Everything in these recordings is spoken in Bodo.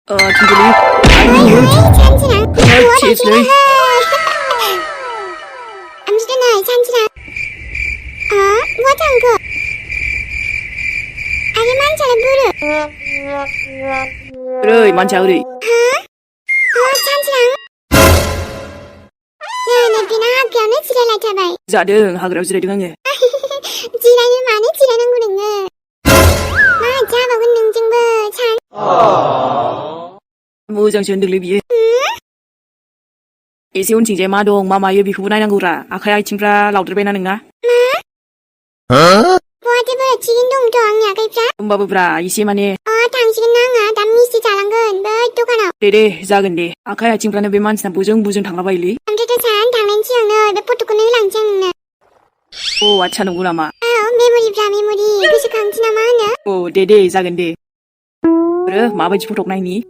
김돌이 아니요. 참치랑 치즈를 암시잖아 참치랑 뭐한 거 아니만 잘 부르 그래 만자 우리 참치랑 내 비나 학교는 지랄라 잡아이 자등 하그라 지레등하게 지랄이 많이 지랄하는구나 마 잡아본 능증부 참 무장신 들리비에 이세운 징제 마동 마마여 비후부나이난구라 아카야 칭프라 라우드베나는가 뭐하대부 지긴동 도앙야 가입자 음바부브라 이세만에 당신은 나가 남미씨 잘한 건 뭐 또 가나 데데 작은데 아카야 칭프라는 베만스나 부정 당가바일리 남자도 산 당면 치영너 몇 포토코는 랑쟁나 오 아차는구나마 메모리브라 메모리 그시 강지나마 하나 오 데데 작은데 그래 마바지 포톡나이니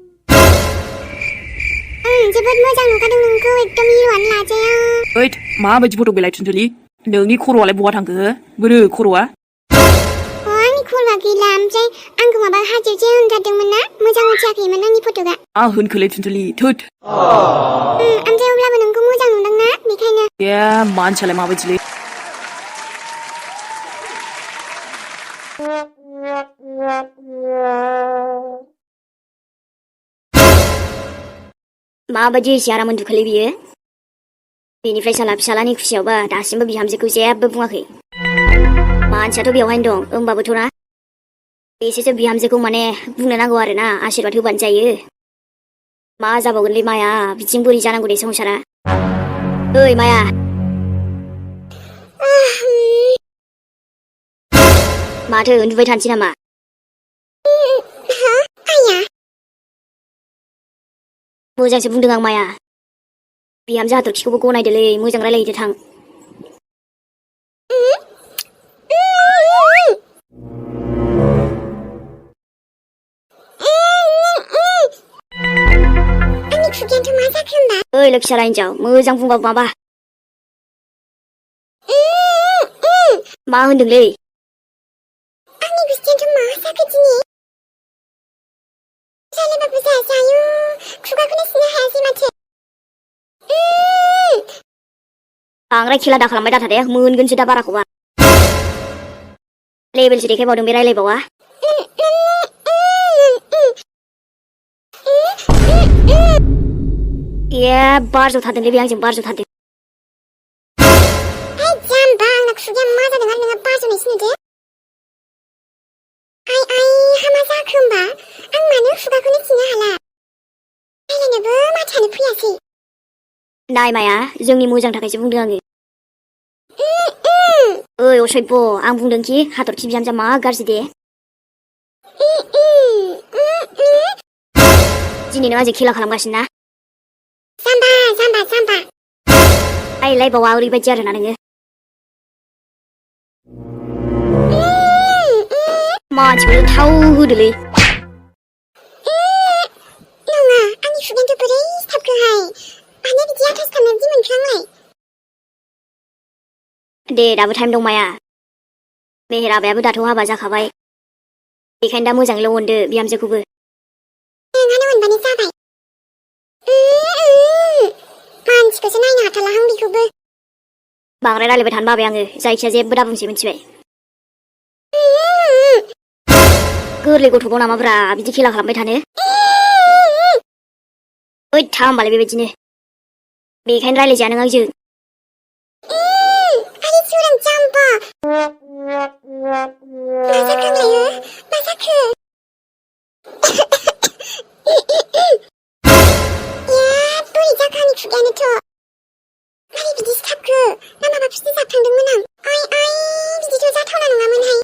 제봇 모장 가득는 그 좀 이리 왔나제요 어이 마바지 포톡 벨라이 춘틀리 너니 코로와래 뭐가 당그 뭐르 코로와 아니 콜라기 남제 안그마바 하질 제운 가득문나 모장을 치약이면 언니 포토가 흔 클레 춘틀리 텟 암제 올라보는 그 모장 운동나 미카이나 야 만차래 마바지리 माबायदि सियारामोन दुखालि बियो बेनिफ्राय साला फिसालानि खुसियावबा दासिमबो बिहामजोखौ जेबो बुङाखै मानसियाथ' बेवहायनो दं होमबाबोथ'ना एसेसो बिहामजोखौ माने बुंनो नांगौ आरोना आशीर्बाद होबानो जायो मा जाबावगोनलै माया बिथिं बोरै जानांगौ दे संसारा ओइ माया माथो उन्दुबाय थानोसै नामा मोजांसो बुंदों आं माया बिहामजो हाथरखिखौबो गनायदोलै मोजां रायलायहैदो थां आंनि खुगायानोथ' मा जाखो होमबा ओइ लोखिसाला हिन्जाव मोजां बुंबाबो माबा मा होनदोंलै आंनि गुस्थियानोथ' मा जाखो दिनै रायलायबाबो जाजायो खुगाखौनो सिनो हायासै माथो बांद्राय खेला दा खालामबाय दाथा दे मोनगोनसो दा बाराखौबा लेबेलसो देखायबावदों बे रायलायबावा ए बार जथारदोंलै बे आंजों बार जथारदों जाम्बा आंना खुगाया मा जादों आरो नोङो बाज'नाय सिनोदो हामा जाखो होमबा आं मानो खुगाखौनो सिनो हाला रायलायनोबो माथोआनो फैयासै नाय माया जोंनि मोजां थाखायसो बुंदों आङो ओइ असभ्य आं बुंदोंखि हाथरखि बिहामजोआ मा गाज्रि दे दिनै नों आंजों खेला खालामगासिनो ना जाम्बा रायलायबावा ओरैबायदि आरोना नोङो मानसिखौनो थाव होदोलै नङा आंनि खुगायानोथ' बोरै सिथाबखोहाय मानो बिदि आथास खालामनाय बिदि मोनखो आंलाय दे दाबो टाइम दं माया मेहेर आबायाबो दाथ' हाबा जाखाबाय बेखायनो दा मोजाङैल' अनदो बिहामजोखौबो नोंहानो अनबानो जाबाय मानसिखौसो नायनो हाथारलाहां बेखौबो बांद्राय रायलायबाय थानो बाबाय आङो जायखिया जेबो दाबुंसै मिथिबाय गोरलै गथ'बाव नामाब्रा बिदि खेला खालामबाय थानो ओइ था होमबालाय बेबायदिनो बेखायनो रायलायजाया नों आंजों आरे सुरां जाम्बा मा जाखो आंलायो मा जाखो बोरै जाखो आंनि खुगायानोथ' मारै बिदि सिथाबखो ना माबाफोरसो जाफ्लांदोंमोन आं बिदिथ' जाथावना नङामोनहाय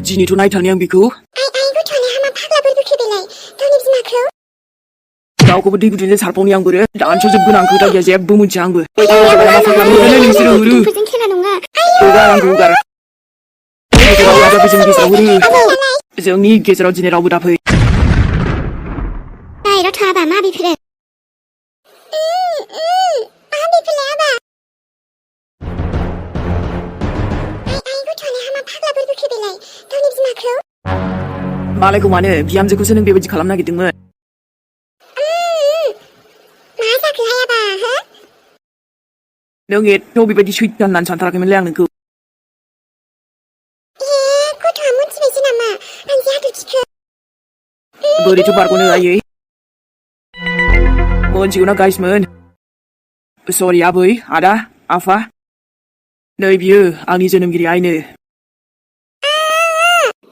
दिनैथ' नायथारनि आं बेखौ गथ'आनो हामा फाग्लाफोर बोखो बेलाय गावनि बिमाखौ गावखौबो दै गुदुंजों सारफावनि आंबो दानस'जोबगोन आं खोथा गैया जेबो मोनथिया आंबो नोंसोरो हुरु फोरजों खेला नङा हगार आंखौ हगार जोंनि गेजेराव हुरु जोंनि गेजेराव दिनै रावबो दाफै दायराव थाबा मा बेफोरो मा बेफोरलाय आबा गावनि बिमाखौ मालायखौ मानो बिहामजोखौसो नों बेबायदि खालामनो नागिरदोंमोन मा जाखोहाय आबा हो नों एथ' बेबायदि सैथो होननानै सानथाराखैमोनलै आं नोंखौ गथ'आ मोनथिबायसो नामा आं जे हाथरखिखौ बोरैथो बारग'नो आयै मोनथिगौना गाइसमोन सरि आबै आदा आफा नै बियो आंनि जोनोमगिरि आइनो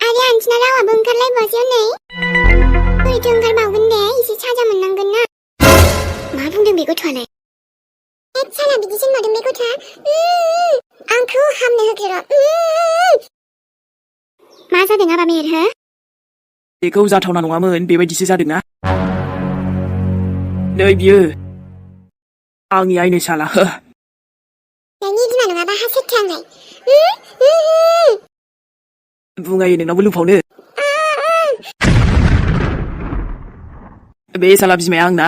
आरो आन्टिना रावाबो ओंखारलायबावासै हनै बोरैथो ओंखारबावगोन दे एसे साजा मोननांगोन ना मा बुंदों बे गथ'आलाय साला बिदिसो होनबावदों बे गथ'आ आंखौ हामनो होग्रो मा जादों आबा मेहेर हो बेखौ जाथावना नङामोन बेबायदिसो जादोंना नै बियो आंनि आइनो साला नोंनि बिमा नङाबा हा सोरथो आंलाय बुङायो नोंनावबो लुफावनो बे साला बिमाया आंना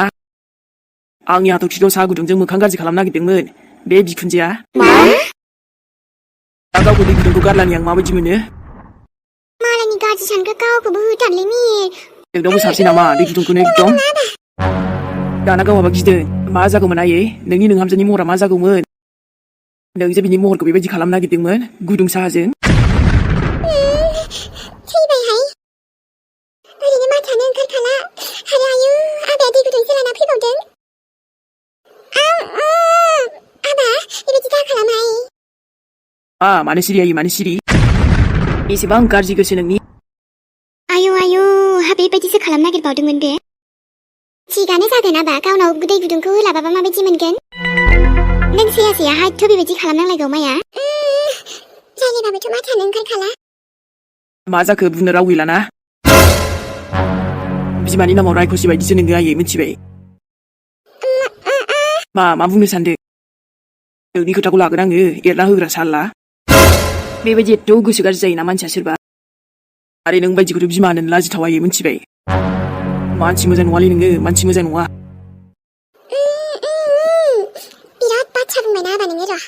आंनि हाथरखिखौ साहा गुदुंजों मोखां गाज्रि खालामनो नागिरदोंमोन बे बिखुनजोआ दा गावखौ दै गुदुंखौ गारलानि आं माबायदि मोनो मालायनि गाज्रि सानग्रा गावखौबो होथारलै मेहेर नोंनावबो साबसै नामा दै गुदुंखौनो एकदम दाना गावहाबा गिदों मा जागौमोन आयै नोंनि नोंहामजोनि महरा मा जागौमोन नों जे बिनि महरखौ बेबायदि खालामनो नागिरदोंमोन गुदुं साहाजों थैबायहाय ओरैनो माथानो ओंखारखाला आरो आयु आबाया दै गुदुंसो लाना फैबावदों आबा बेबायदि दा खालामहाय मानो सिरि आयै मानो सिरि एसेबां गाज्रि गोसो नोंनि आयु हा बेबायदिसो खालामनो नागिरबावदोंमोन बे थिगानो जागोन आबा गावनाव दै गुदुंखौ होलाबाबा माबायदि मोनगोन नों सैयाहायथ' बेबायदि खालामनांलायगौ माया जायोबाबोथ' माथानो ओंखारखाला मा जाखो बुंनो राव गैलाना बिमानि नामाव रायखसि बायदिसो नोङो आयै मिथिबाय मा बुंनो सानदों नोंनि खोथाखौ लागोन आङो एरना होग्रा साला बेबायदि एथ' गोसो गाज्रि जायोना मानसिया सोरबा आरो नों बायदिखौथ' बिमा होननो लाजिथाव आयै मिथिबाय मानसि मोजां नङालै नोङो मानसि मोजां नङा बिराद बाथ्रा बुंबायना आबा नोङो र'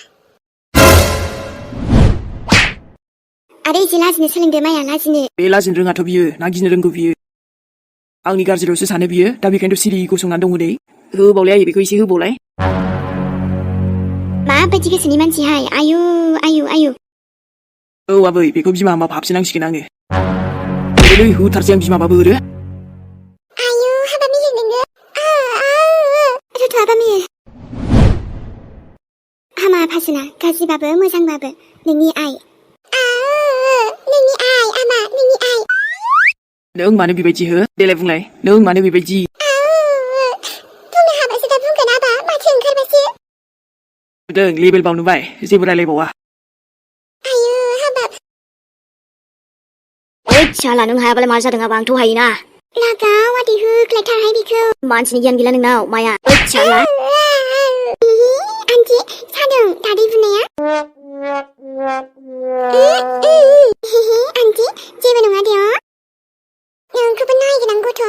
आरो एसे लाजिनो सोलोंदो माया लाजिनो बे लाजिनो रोङाथ' बियो ना गिनो रोंगौ बियो आंनि गाज्रिल'सो सानो बियो दा बेखायनोथ' सिरि गसंनानै दङ नै होबावलाय आयै बेखौ एसे होबावलाय माबायदि गोसोनि मानसिहाय आयु औ आबै बेखौ बिमा होनबा भाबसोनांसिगोन आङो ओरै होथारसै आं बिमाबाबो ओरो आयु हाबा मेहेर नोङो रथ' आबा मेहेर हामा फासोना गाज्रिबाबो मोजांबाबो नोंनि आइ नोंनि आइ आमा नोंनि आइ नों मानो बेबायदि हो देलाय बुंलाय नों मानो बेबायदि बुंनो हाबासो दा बुंगोन आबा माथो ओंखारबासो नुदों लेबेल बावनुबाय जेबो रायलायबावा आयु हाबाब ओइ साला नों हायाबालाय मा जादों आबा आंथ' हायोना लागाव आदै होख्लायथारहाय बेखौ मानसिनि गियान गैला नोंनाव माया ओइ साला आन्टि सादों दादै बुनाया आन्टि जेबो नङा दे नोंखौबो नायगोन आं गथ'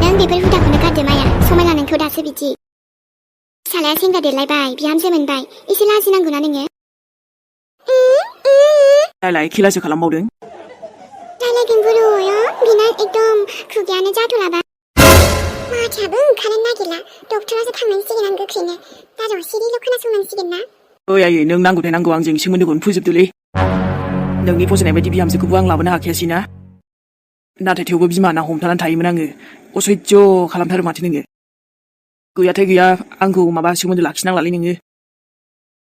नों बेफोर हुदाखौनो गारदो माया समायना नोंखौ दासो बिदि फिसालाया सेंग्रा देरलायबाय बिहामजो मोनबाय एसे लाजिनांगौना नोङो नायलाय खेलासो खालामबावदों रायलायगोन बुर'यो बेना एकदम खुगायानो जाथ'लाबा माथायाबो ओंखारनो नागिरला डक्टरासो थांनांसिगोन आं गोख्रैनो दा र' सिरिल' खोनासंनांसिगोन ना ओइ आयै नों नांगौथाय नांगौ आंजों सोमोन्दोखौनो फोजोबदोलै नोंनि फसायनाय बायदि बिहामजोखौबो आं लाबोनो हाखायासै ना नाथाय थेवबो बिमा होनना हमथानानै थायोमोन आङो असयज्य खालामथारो माथो नोङो गैयाथाय गैया आंखौ माबा सोमोन्दो लाखिनांलालै नोङो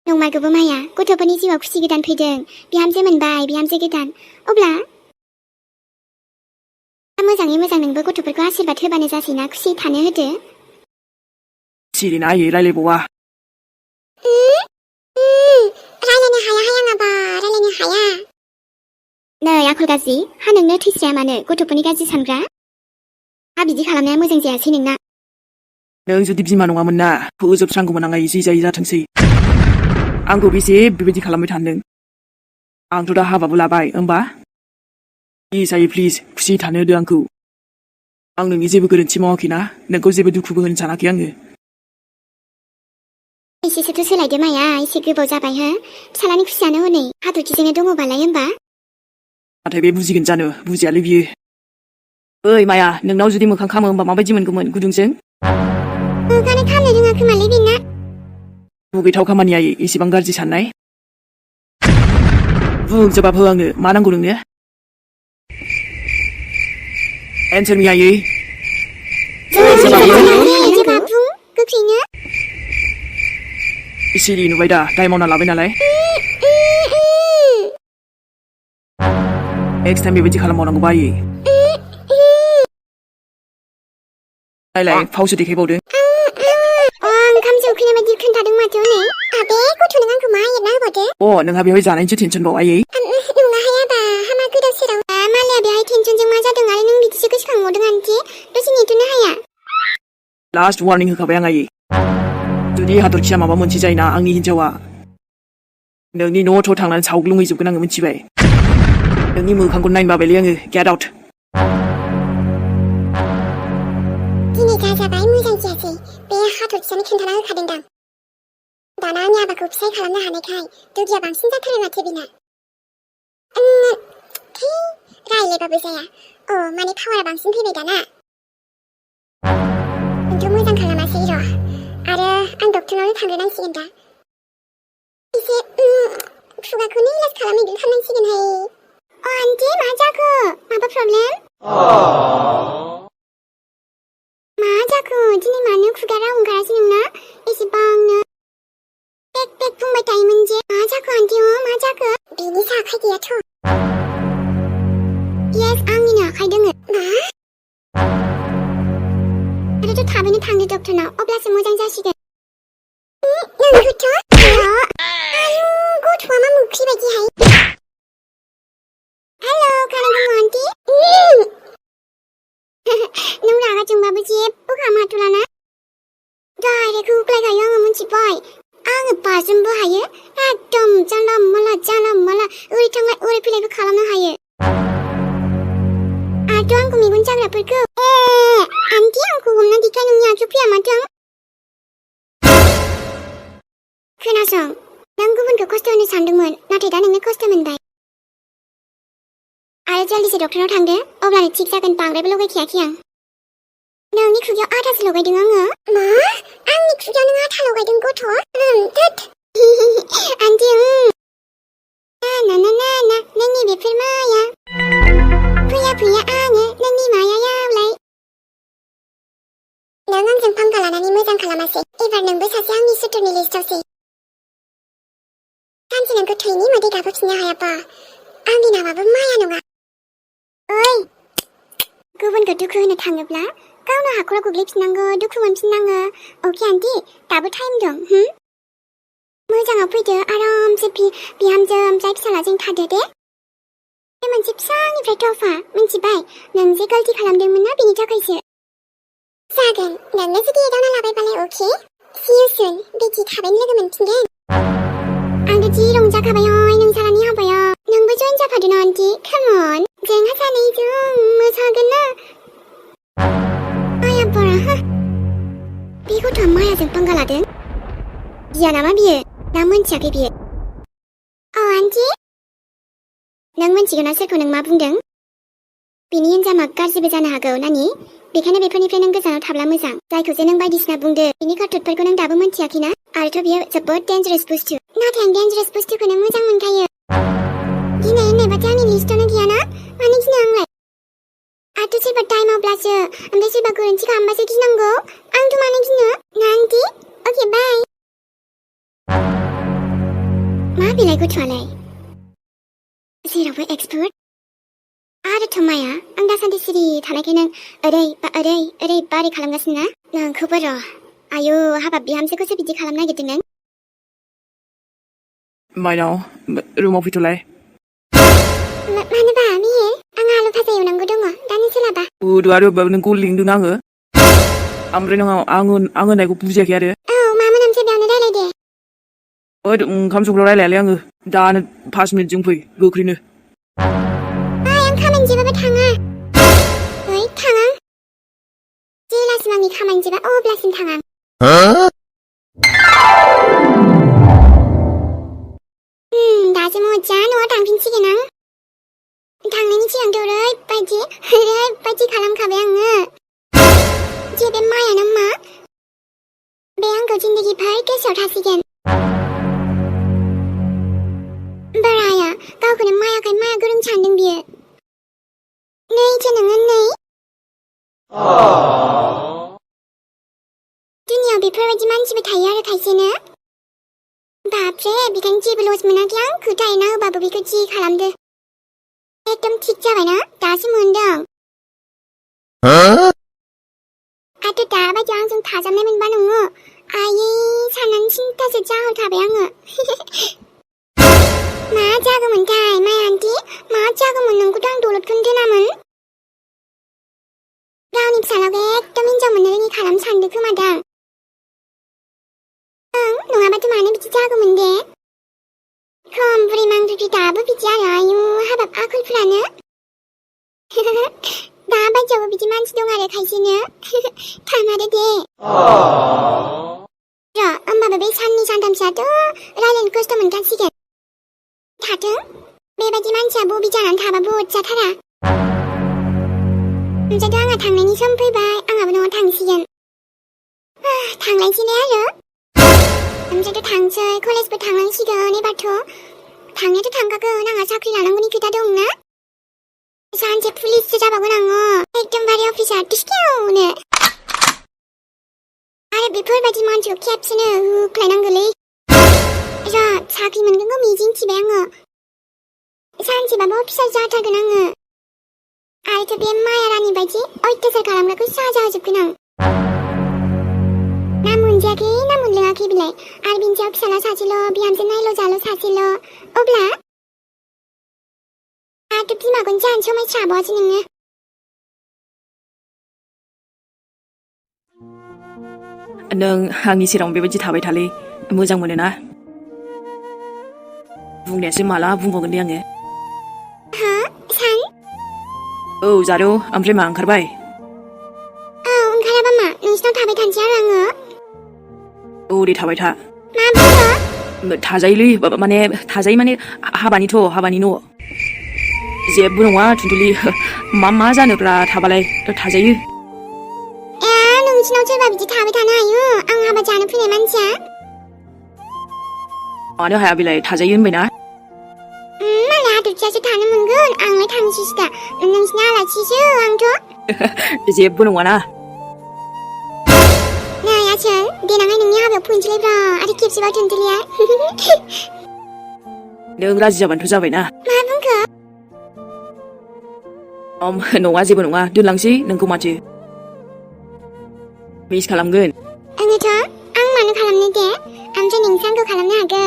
नंमारगौबो माया गथ'फोरनि जिउआव खुसि गोदान फैदों बिहामजो मोनबाय बिहामजो गोदान अब्ला मोजाङै मोजां नोंबो गथ'फोरखौ आशीर्बाद होबानो जासैना खुसि थानो होदो सिरिना आयै रायलायबावा रायलायनो हायाहाय आं आबा रायलायनो हाया नै आखल गाज्रि हा नोंनो थैस्राया मानो गथ'फोरनि गाज्रि सानग्रा हा बिदि खालामनाया मोजां जायासै नोंना नों जुदि बिमा नङामोन ना फोजोबस्रांगौमोन आं आयै जि जायो जाथोंसै आंखौ बेसे बेबायदि खालामबाय थादों आंथ' दा हाबाबो लाबाय होमबा प्लिज आयै प्लिज खुसि थानो होदो आंखौ आं नोंनि जेबो गोरोन्थि मावाखैना नोंखौ जेबो दुखुबो होनो सानाखै आङो एसेसोथ' सोलायदो माया एसे गोबाव जाबाय हो फिसालानि खुसियानो हनै हाथरखिजोंनो दङबालाय होमबा नाथाय बे बुजिगोन जानो बुजियालै बियो ओइ माया नोंनाव जुदि मोखां खामो होमबा माबायदि मोनगौमोन गुदुंजों मोखाङानो खामनो रोङा खोमालै बेना मुगैथाव खामानिया एसेबां गाज्रि साननाय बुं जवाब हो आंनो मा नांगौ नोंनो एन्सार मी आयै जवाब बुं गोख्रैनो सिरि नुबाय दा टाइम मावना लाबाय नालाय नेक्स्ट टाइम बेबायदि खालामबावनांगौ बायो नायलाय फावसो देखायबावदों ओंखाम जौखोनाय बायदि खोन्थादों माथो हनै आबे गथ' नों आंखौ मा एरना होबावदो नोंहा बेवहाय जानायनिसो टेनसनबाव आयै नङाहाय आबा हामा गोदाव सोराव मालाया बेहाय टेनसनजों मा जादों आरो नों बिदिसो गोसोखांबावदों आन्टि दसे नेथ'नो हाया लास्ट वार्निं होखाबाय आं आयै जुदि हाथरखिया माबा मोनसे जायोना आंनि हिन्जावा नोंनि न'आव थांनानै सावग्लुंहैजोबगोन आङो मिथिबाय नोंनि मोखांखौ नायनो बाबायलै आङो गेट आउट दिनै जाजाबाय मोजां जायासै बे हाथरखियानो खोन्थाना होखादोंदां दाना आंनि आबाखौ फिसाय खालामनो हानायखाय दुगिया बांसिन जाथारो माथो बेना रायलायबाबो जाया माने पावारा बांसिन फैबाय दाना खिन्थु मोजां खालामासै र' आरो आं डक्टरनावनो थांग्रोनांसिगोन दा एसे खुगाखौनो इलाज खालामहैग्रो थारनांसिगोनहाय आन्टि मा जाखो माबा प्रब्लेम मा जाखो दिनै मानो खुगा राव ओंखारासै नोंना एसेबांनो पेक पेक बुंबाय थायोमोन जे मा जाखो आन्टि मा जाखो बेनि आखाइ गैयाथ' येस आंनिनो आखाइ दोङो मा आरोथ' थाबैनो थांदो डक्टरनाव अब्लासो मोजां जासिगोन नोंखौथ' आयु गथ'आ मा मुख्रि बायदिहाय हेलौ खोनादों आन्टि नों रागा जोंबाबो जेबो खालामनो हाथ'लाना डाइरेक्ट होख्लायखायो आङो मिथिबाय आङो बाज्रुमबो हायो एकदम जानला माला ओरै थांलाय ओरै फैलायबो खालामनो हायो आरोथ' आंखौ मेगन जाग्राफोरखौ आन्टि आंखौ हमना देखाय नोंनि आखियाव फैया माथो खोनासं नों गुबुनखौ खस्थ' होनो सानदोंमोन नाथाय दा नोंनो खस्थ' मोनबाय आरो जल्दिसो डक्टरनाव थांदो अब्लानो थिग जागोन बांद्रायबो लगायखायाखै आं नोंनि खुगायाव आथासो लगायदों आङो मा आंनि खुगायाव नों आथा लगायदों गथ' आन्टि ना नोंनि बेफोर माया फैया आङो नोंनि मायायावलाय नों आंजों फांगा लानानै मोजां खालामासै एबार नोंबो सासे आंनि सुथुरनि लिस्टावसै सानसे नोंखौ थैनि मोदै गाबोफिननो हायाबा आंनि नामाबो माया नङा ओइ गुबुनखौ दुखु होनो थाङोब्ला गावनो हाखराव गोग्लैफिननांगौ दुखु मोनफिननाङो अके आन्टि दाबो टाइम दं मोजाङाव फैदो आरामसे बिहामजो ओमफ्राय फिसालाजों थादो दे बे मोनसे फिसानिफ्राय तफा मिथिबाय नों जे गलति खालामदोंमोन ना बेनि थाखायसो जागोन नोंनो जुदि एदावना लाबायबालाय अके see you soon बिदि थाबैनो लोगो मोनफिनगोन आंथ' जि रंजाखाबाय नोंसालानि हाबायाव नोंबो जइन जाफादो ना आन्टि come on जोंहा सानैजों मोसागोन ना आया बरा बे गथ'आ मायाजों पंगा लादों गिया नामा बियो ना मोनथियाखै बियो आन्टि नों मोनथिगौ ना सोरखौ नों मा बुंदों बिनि एन्जामा गाज्रिबो जानो हागौ नानि बेखायनो बेफोरनिफ्राय नों गोजानाव थाब्ला मोजां जायखौ जे नों बायदिसिना बुंदो बिनि खारथुटफोरखौ नों दाबो मोनथियाखैना आरोथ' बियो जोबोद डेन्जारास बुस्थु नाथाय आं डेन्जारास बुस्थुखौनो मोजां मोनखायो गिनाय होननायबाथाय आंनि लिस्टआवनो गैयाना मानो गिनो आंलाय आरोथ' सोरबा टाइमावब्लासो ओमफ्राय सोरबा गोरोन्थि खालामबासो गिनांगौ आंथ' मानो गिनो ना आन्टि अके बाय मा बेलाय गथ'आलाय जेरावबो एक्सपार्ट आरोथ' माया आं दासान्दि सिरि थानायखाय नों ओरै बारै खालामगासिनो ना नोंखौबो र' आयु हाबाब बिहामजोखौसो बिदि खालामनो नागिरदों नों माइनाव रुमाव फैथ'लाय मानोबा बियो आं आलु भाजा एवनांगौ दङ दानो सोलाबा आरो नोंखौ लिंदों आङो ओमफ्राय नों आं होननायखौ बुजियाखै आरो मामोन ओमफ्राय बेयावनो रायलाय दे ओंखाम संग्रा रायलायालै आङो दानो 5 मिनिटजों फै गोख्रैनो आं खामानि जोबाबो थाङा ओइ थाङा जेलासिम आंनि खामानि जोबा अब्लासिम थाङा 다시 모자 너와 당빈치기낭 당연히 지양도 빠지 가람 가베양은 집에 마야 남마 배양 거진데기 밝게 서다시겐 바라야 가오그는 마야 그런 잔등 비에 네이 제능은 네이 दुनियाव बेफोरबायदि मानसिबो थायो आरो खायसेनो बापरे बिथांनि जेबो लस मोनाखै आं खोथायना होबाबो बेखौ जि खालामदो एकदम थिग जाबायना दासो मोनदों आरो दाबायदियाव आंजों थाजाबनाय मोनबा नोङो आयै साननानै सिन्थासो जाहरखाबाय आङो मा जागौमोनथाय माया आन्टि मा जागौमोन नोंखौथ' आं दलदखौनो दोनामोन गावनि फिसालाखौ एकदम हिनजाव मोननो रोङि खालामनो सानदों खोमादां नङाबाथ' मानो बिदि जागौमोन दे खम बुरै मांग्रिग्रि दाबो बिदि आरो आयु हाबाब आखलफ्रानो दाबायदियावबो बिदि मानसि दं आरो खायसेनो थामारो दे होमबाबो बे साननै सानथामसोआथ' रायलायनो खस्थ' मोनखासिगोन थाथों बेबायदि मानसिया बबि जानानै थाबाबो अरजाथारा ओमफ्रायथ' आंहा थांनायनि सम फैबाय आंहाबो न'आव थांसिगोन थांलायसैलाय आरो ओमफ्रायथ' थांसै कलेजबो थांनांसिगोन एबारथ' थांनायाथ' थांखागोन आंहा साख्रि लानांगौनि खोथा दंना सानसे पुलिससो जाबावगोन आङो एकदमबारे अफिसार टिसकेवनो आरो बेफोरबायदि मानसिखौ खेबसेनो होख्लायनांगौलै साख्रि मोनगोनखौ मिजिंथिबाय आङो सानसेबाबो अफिसार जाथारगोन आङो आरोथ' बे माया रानि बायदि अयथासार खालामग्राखौ साजा होजोबगोन आं ना मोनजायाखै ना मोनलोङाखै बिलाय आरो बिनि सायाव फिसाला सासेल' बिहामजो नायल' जाल' सासेल' अब्ला आरोथ' बिमाखौनो जानो समायस्राबावासै नोङो नों आंनि सेराव बेबायदि थाबाय थालै मोजां मोनोना बुंनायासो माला बुंबावगोन दे आङो हा सान औ जारौ ओमफ्राय मा ओंखारबाय औ ओंखाराबा मा नोंसिनाव थाबाय थानोसै आरो आङो औ दे थाबाय था मा बुङो थाजायोलै माने थाजायो माने हाबानि न' जेबो नङा थुनथुलि मा जानोब्रा थाबालाय थाजायो नोंसिनाव सोरबा बिदि थाबाय थानो हायो आं हाबा जानो फैनाय मानसिया मानो हाया बेलाय थाजायो होनबायना मालाय हाथरखियासो थानो मोनगोन आंलाय थांसैसो दा नोंसिनि आलासिसो आंथ' जेबो नङाना नै आसोल देनांहाय नोंनि हाबायाव फैनोसैलायब्रा आरो खेबसेबाव थुनथुलिया नों राजि जाबानोथ' जाबायना मा बुंखो नङा जेबो नङा दोनलांसै नोंखौ माथो मिस खालामगोन आङोथ' आं मानो खालामनो दे ओमफ्राय नोंसो आंखौ खालामनो हागौ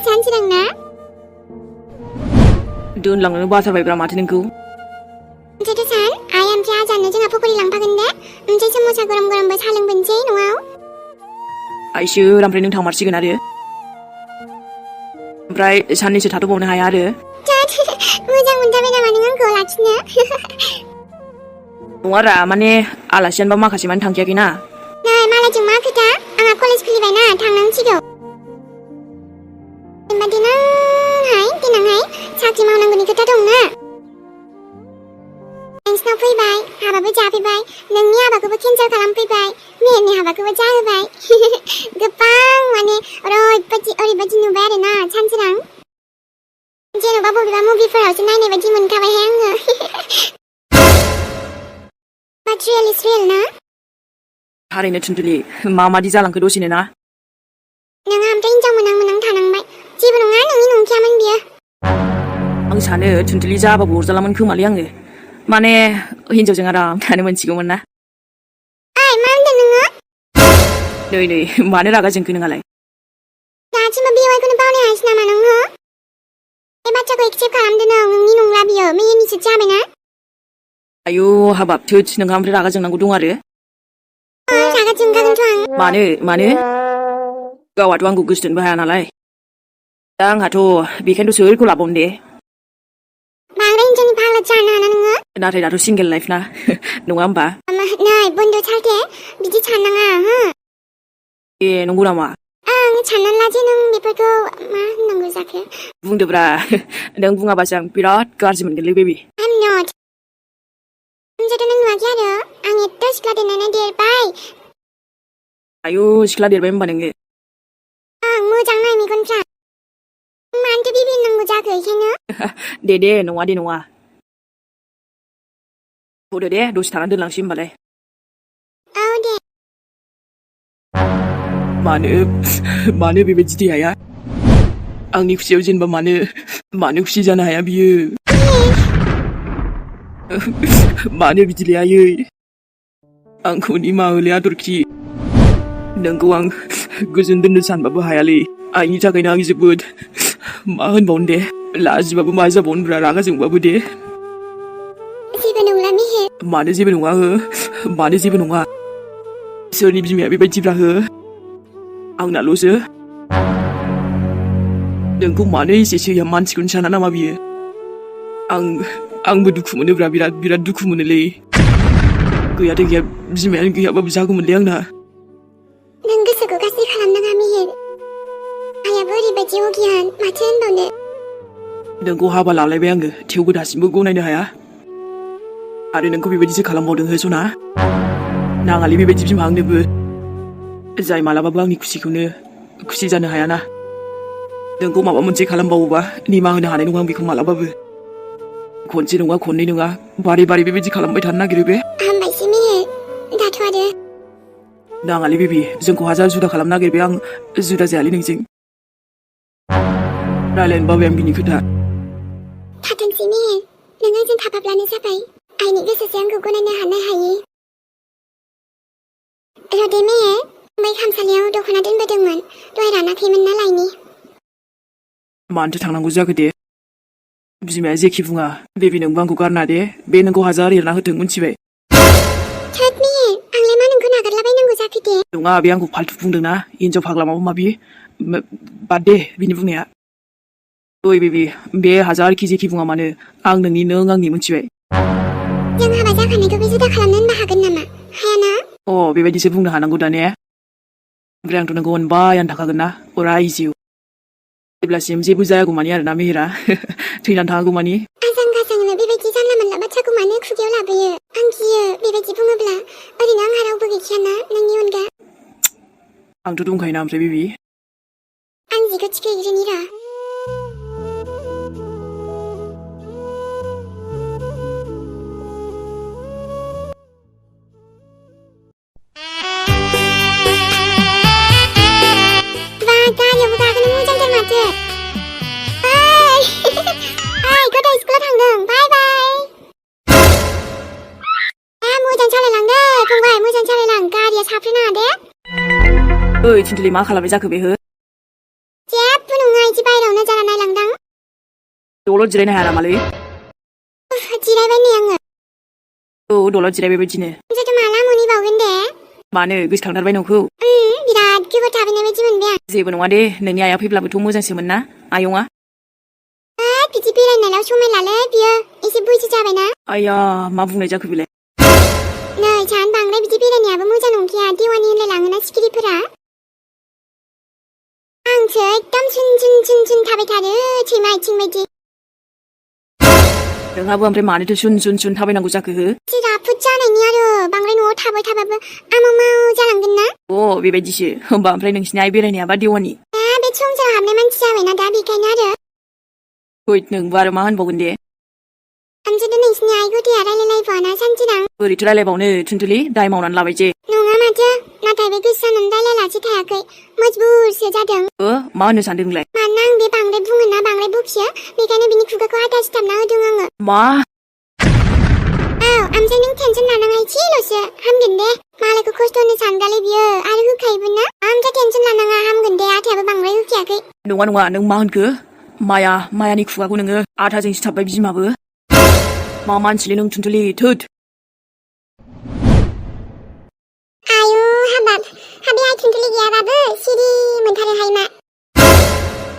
सानसोरां ना दोनलांनो बाथारबायब्रा माथो नोंखौ ओमफ्रायथ' सान आइ ओमफ्राय आजानो जोंहा पकरि लांफागोन दे ओमफ्राय समोसा गरम गरमबो साहा लोंबोनोसै न'आव आइसोर ओमफ्राय नों थांमारसिगोन आरो ओमफ्राय साननैसो थाथ'बावनो हाया आरो मोजां मोनथारबाय नामा नों आंखौ लाखिनो नङारा माने आलासियानोबा माखासे मानि थांखायाखैना नै मालायजों मा खोथा आंहा कलेज खुलिबायना थांनांसिगौ होमबा देनांहाय साख्रि मावनांगौनि खोथा दंना नोंसिनाव फैबाय हाबाबो जाफैबाय नोंनि हाबाखौबो केन्सेल खालामफैबाय मेहेरनि हाबाखौबो जाहोबाय गोबां माने ओरैबायदि नुबाय आरोना सानसोरां जेन'बा बबेबा मुभिफोरावसो नायनाय बायदि मोनखाबायहाय आङो बाट रियेल इज रियेल ना थारैनो थुनथुलि माबादि जालांखो दसेनो ना नोंहा ओमफ्राय हिनजाव मोनां थानांबाय जेबो नङा नोंनि नंखायामोन बियो आं सानो थुनथुलि जाबाबो अरजालामोन खोमालै आङो माने हिनजावजों आराम थानो मोनसिगौमोन ना ओइ मा होनदों नोङो नै मानो रागा जोंखो नोंहालाय दासिमबो बेवाइखौनो बावनो हायासै नामा नोङो बे बाथ्राखौ एक्सेप्ट खालामदो नोंनि नंला बियो मेहेरनिसो जाबायना आयौ हाबाब थोद नोंहा ओमफ्राय रागा जोंनांगौ दं आरो रागा जोंखागोनथ' आं मानो गावहाथ' आंखौ गोसोथोनबो हाया नालाय दा आंहाथ' बेखायनोथ' सोरखौ लाबावनो दे बांद्राय हिनजावनि फाग्ला जानो हाना नोङो नाथाय दाथ' सिंगेल लाइफ ना नङा होमबा नै बन्द' थारथे बिदि साननाङा हो ए नंगौ नामा ओं साननानै लाजे नों बेफोरखौ मा होननांगौ जाखो बुंदोब्रा नों बुङाबासो आं बिराद गाज्रि मोनगोनलै बेबि I'm not होनजाथ' नों नुवाखै आरो आं एथ' सिख्ला देरनानै देरबाय आयु सिख्ला देरबाय होमबा नोङो आं मोजां नाय मेगनफ्रा मानोथो बिबि होननांगौ जाखो बेखायनो दे नङा दे नङा थ'दो दे दसे थानानै दोनलांसै होमबालाय औ दे मानो बेबायदि देहाया आंनि खुसियाव जेनेबा मानो खुसि जानो हाया बियो मानो बिदिलै आयै आंखौ निमाहा होलै आदरखि नोंखौ आं गोजोन दोननो सानबाबो हायालै आइनि थाखायनो आं जोबोद मा होनबावनो दे लाजिबाबो मा जाबावनोब्रा रागा जोंबाबो दे जेबो नंला मेहेर मानो जेबो नङा मानो जेबो नङा सोरनि बिमाया बेबायदिब्रा आंनाल'सो नोंखौ मानो एसे सैया मानसिखौनो साना नामा बियो आंबो दुखु मोनोब्रा बिराद दुखु मोनोलै गैयाथ' गैया बिमायानो गैयाबाबो जागौमोनलै आंना नों गोसोखौ गाज्रि खालामनाङा मेहेर आइयाबो ओरैबायदि अगियान माथो होनबावनो नोंखौ हाबा लालायबाय आङो थेवबो दासिमबो गनायनो हाया आरो नोंखौ बेबायदिसो खालामबावदों हो सना नाङालै बेबायदि बिमा आंनोबो जाय मालाबाबो आंनि खुसिखौनो खुसि जानो हायाना नोंखौ माबा मोनसे खालामबावोबा निमाहा होनो हानाय नङा आं बेखौ मालाबाबो खनसे नङा खननै नङा बारे बेबायदि खालामबाय थानो नागिरो बे हामबायसै मेहेर दाथ' आरो नाङालै बेबि जोंखौ हाजार जुदा खालामनो नागिरबाय आं जुदा जायालै नोंजों रायलायनो बाबाय आं बिनि खोथा थाथोंसै मेहेर नों आंजों थाफाब्लानो जाबाय आइनि गोसोसो आंखौ गनायनो हानो हायो रदे मेहेर बै खामसालियाव दख'ना दोनबोदोंमोन दहाय रानाखैमोन ना लायनि मानोथो थांनांगौ जाखो दे बिमाया जेखि बुङा बेबि नोंबो आंखौ गारना दे बे नोंखौ हाजार एरना होथों मिथिबाय थोद मेहेर आंलाय मा नोंखौ नागारलाबायनांगौ जाखो दे नङा बे आंखौ फाल्थु बुंदोंना हिनजाव फाग्ला माबा माबि बाद दे बिनि बुंनाया ओइ बेबि बे हाजारखि जेखि बुङा मानो आं नोंनि नों आंनि मिथिबाय जों हाबा जाखानायखौबो जुदा खालामनो होनबा हागोन नामा हायाना बेबायदिसो बुंनो हानांगौ दा ने ओमफ्राय आंथ' नोंखौ अनबायानो थाखागोन ना अराय जिउ जेब्लासिम जेबो जायागौमानि आरोना मेहेरा थैनानै थाङागौमानि आजां गाजांनो बेबायदि जानला मोनला बाथ्राखौ मानो खुगायाव लाबोयो आं गियो बेबायदि बुङोब्ला ओरैनो आंहा रावबो गैखायाना नोंनि अनगा आंथ' दंखायोना ओमफ्राय बेबि आं जिखौ थिखोहैग्रोनि र' गारियावबो गाखोनो मोजांथार माथो ओइ गथ' स्कुलाव थांदों बाय मोजां सालायलांदे फंबाय मोजां सालायलां गारिया साफ्रेनाङा दे ओइ थिन्थुलि मा खालामबाय जाखो बे जेबो नङा इदि बायरायावनो जाना नायलांदां दलद जिरायनो हाया नामालै जिरायबाय नै आङो दलद जिरायबाय बायदिनो नोंसोरथ' माला मोनहैबावगोन दे मानो गोसोखांथारबाय नोंखौ बिराद गोबाव थाबैनाय बायदि मोनबाय आं जेबो नङा दे नोंनि आइया फैब्लाबोथ' मोजांसोमोन ना आयंआ बिदि बेरायनायाव समाय लालै बियो एसे बैसो जाबायना आइया मा बुंनाय जाखो बेलाय नै सान बांद्राय बिदि बेरायनायाबो मोजां नंखाया देवानि होनलायलाङोना सिखिरिफोरा आंसो एकदम सुन थाबाय थारो सैमा आथिं बायदि नोंहाबो ओमफ्राय मानोथो सुन थाबायनांगौ जाखो राफोद जानायनि आरो बांद्राय न'आव थाबाय थाबाबो आमाव जालांगोन ना बेबायदिसो होमबा ओमफ्राय नोंसिनि आइ बेरायनायाबा देवानि बे संसाराव हाबनाय मानसि जाबायना दा बेखायनो आरो नोंबो आरो मा होनबावगोन दे आमजोंथ' नोंसिनि आइ गथाया रायलायलायबावाना सानसेदां बोरैथो रायलायबावनो थुनथुलि दाय मावनानै लाबाय जे नङा माथो नाथाय बे गोसो जानानै रायलायलासो थायाखै मजबुरसो जादों मा होननो सानदों नोंलाय मानोना आं बे बांद्राय बुङोना बांद्राय बखियो बेखायनो बिनि खुगाखौ आधा सिथाबना होदों आङो मा ओमफ्राय नों टेनसन लानाङा एसेल'सो हामगोन दे मालायखौ खस्थ' होनो सानगालै बियो आरो होखायोबो ना ओमफ्राय टेनसन लानाङा हामगोन दे आथायाबो बांद्राय होखायाखै नङा नों मा होनखो मायानि खुगाखौ नोङो आधाजों सिथाबबाय बिमाबो मा मानसिलै नों थुनथुलि थोद आयु हाबाब हाबे आइ थुनथुलि गैयाबाबो सिरि मोनथारोहाय मा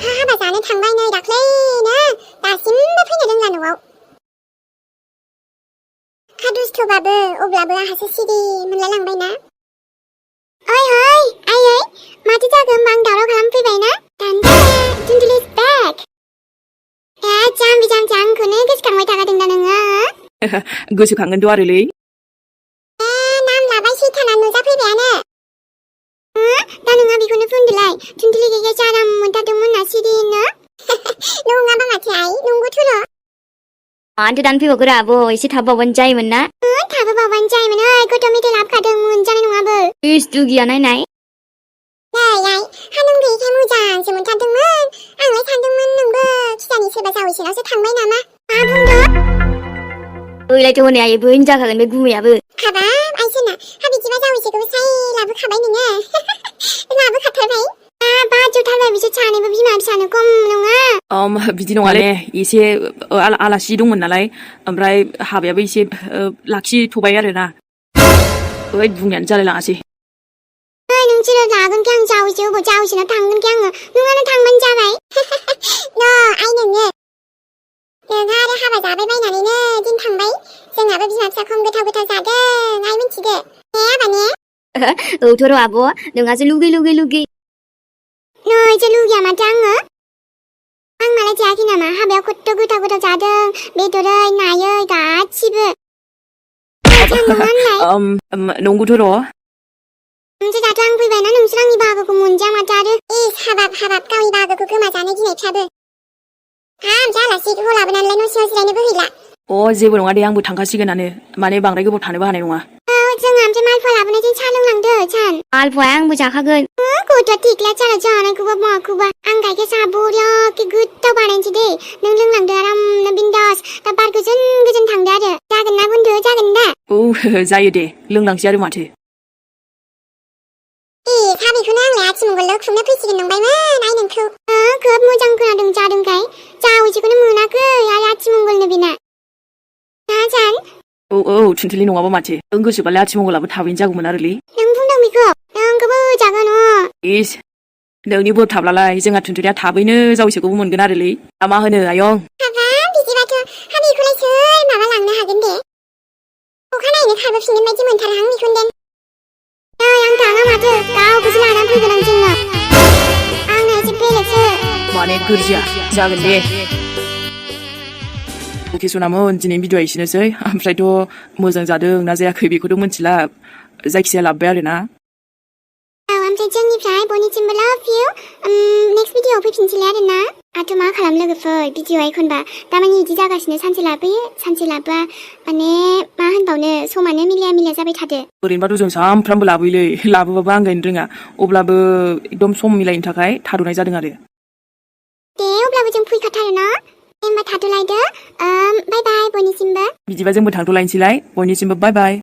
हाबा जानो थांबाय नै दाख्लैनो दासिमबो फैनो रोंला न'आव दुस्थ'बाबो अब्लाबो आहासो सिरि मोनलायलांबायना Oi, ayo, mati jaga mang dalam kalam faibaina. Tanda, Tuntuli's back. jam kune goसोखांबाय थाखादों दा नोङो? गोसोखांगोनथ' आरोलै नाम लाबाय सैथाना नुजाफैबायानो। दा नोंहा बेखौनो बुंदोलाय, Tuntuli गैया आराम मोनथारदोंमोन ना सिरिनो? नङाबा माथो आइ, नंगौथ'र'। मानोथो दानफैबावगोरा आब' एसे थाब बावबानो जायोमोन ना? थाबोबावबानो जायोमोन गथ' मेथाइ लाबोखादों मोनजानाय नङाबो। इस दुगिया नायनाय। नै आइ, हा नों गैयिखाय मोजांसो मोनथारदोंमोन। आंलाय सानदोंमोन नोंबो खिजानि सोरबा जावैसोनावसो थांबाय नामा? मा बुंदों? ओइलायथ' हनै आयै बैनो जाखागोन बे गुमैयाबो। हाबाब आइसोना, हा बिदिबा जावैसोखौबो साइ लाबोखाबाय नोङो। लाबोखाथारबाय? बाजोबथारबाय बिसोर सानैबो बिमा फिसानो खम नङा। बिदि नङाले एसे आलासि दंमोन नालाय ओमफ्राय हाबायाबो एसे लाखिथ'बाय आरोना ओइ बुंनायानो जालाय लाङासै नोंसोरो लागोनखि आं जावैसोनाव थांगोनखि आङो नोंहानो थांबानो जाबाय। आइ नोङो नोंहा आरो हाबा जाबाय बायनानैनो दिन थांबाय। जोंहाबो बिमा फिसा खम गोथाव जादों आइ मिथिदो ने आबा ने? औथ'र' आब' नोंहासो लुगै। नैसो लुगैया माथो आङो? आं मालाय जायाखै नामा? हाबायाव खथ्थ' गोथाव जादों बेदरै नायै गासिबो। नंगौथ' र' ओमफ्राय दाथ' आं फैबायना नोंसोर आंनि बाहागोखौ मोनजाया माथो आरो। हाबाब गावनि बाहागोखौ गोमाजानो गिनायफ्राबो। ओमफ्राय आलासिखौ लाबोनानैलाय न' सिङाव जिरायनोबो हैला। जेबो नङा दे आंबो थांखासिगोनानो माने बांद्राय गोबाव थानोबो हानाय नङा। जोंहा ओमफ्राय मालफुवा लाबोनायजों साहा लोंलांदो सान। मालफुवाया आंबो जाखागोन। गथ'आ थेख्ला सारा जानायखौबा माखौबा आं गाइखेर साहा बरियाके गोथाव बानायनोसै दे नों लोंलांदो आरामनो बिन्दास दा बार गोजोन थांदो आरो जागोन ना बुन्दु जागोन दा? जायो दे लोंलांसै आरो माथो। बेखौनो आंलाय आथिमंगल खुंनो फैसिगोन नंबायमोन आइ नोंखौ। खोब मोजां खोनादों जादोंखाय जावैसोखौनो मोनाखै आरो आथिमंगलनो बेना। ना जान? थुनथुलि नङाबा माथो नों गोसोबालाय आथिमंगलाबो थाबैनो जागौमोन आरोलै। नों बुंदों बेखौ नोंखौबो जागोन इस नोंनि बोर थाब्लालाय जोंहा थुनथुलिया थाबैनो जावैसोखौबो मोनगोन आरोलै। मा होनो आयं? हाबाब बिदिबाथ' बेखौलाय सोर माबा लांनो हागोन दे? अखानायैनो खारबोफिनगोन बायदि मोनथारहां बेखौनो। आं थाङा माथो गावखौसो लानानै फैगोन आं जोंनाव। आंना एसे बेलेगसो। माने गोरजिया जागोन दे। अकेसनामोन दिनै भिडिअ'आ एसेनोसै ओमफ्रायथ' मोजां जादों ना जायाखै बेखौथ' मिथिला जायखिजाया लाबोबाय आरोना। ओमफ्राय जोंनिफ्राय बयनिसिमबो लाभ इउ। नेक्स्ट भिडिअ'आव फैफिनसैलाय आरोना। आंथ' मा खालाम लोगोफोर भिडिअ'आ एखनबा दामानि इदि जागासिनो सानसे लाबोयो सानसे लाबोआ माने मा होनबावनो समानो मिलाया जाबाय थादो। ओरैनोबाथ' जों सानफ्रामबो लाबोयोलै लाबोबाबो आंगायनो रोङा अब्लाबो एकदम सम मिलायनो थाखाय थाद'नाय जादों आरो। दे अब्लाबो जों फैखाथारो ना? दे होमबा थाथ'लायदो बाय बाय बयनिसिमबो। बिदिबा जोंबो थांथ'लायनोसैलाय बयनिसिमबो बाय बाय।